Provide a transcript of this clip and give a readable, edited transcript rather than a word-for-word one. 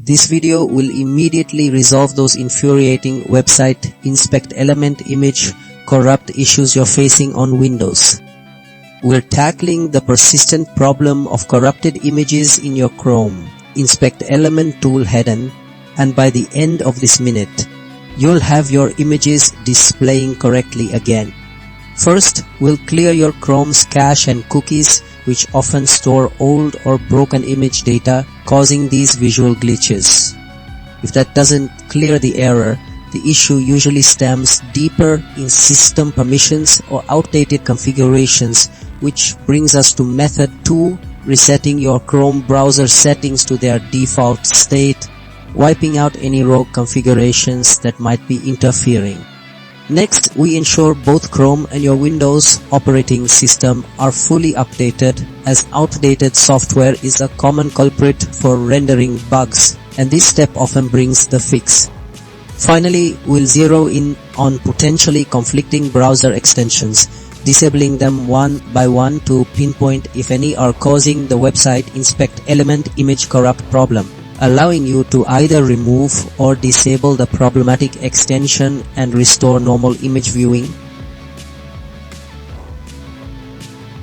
This video will immediately resolve those infuriating website inspect element image corrupt issues you're facing on Windows. We're tackling the persistent problem of corrupted images in your Chrome Inspect Element tool hidden, and by the end of this minute, you'll have your images displaying correctly again. First, we'll clear your Chrome's cache and cookies, which often store old or broken image data, causing these visual glitches. If that doesn't clear the error, the issue usually stems deeper in system permissions or outdated configurations, which brings us to method 2, resetting your Chrome browser settings to their default state, wiping out any rogue configurations that might be interfering. Next, we ensure both Chrome and your Windows operating system are fully updated, as outdated software is a common culprit for rendering bugs, and this step often brings the fix. Finally, we'll zero in on potentially conflicting browser extensions, disabling them one by one to pinpoint if any are causing the website inspect element image corrupt problem, allowing you to either remove or disable the problematic extension and restore normal image viewing.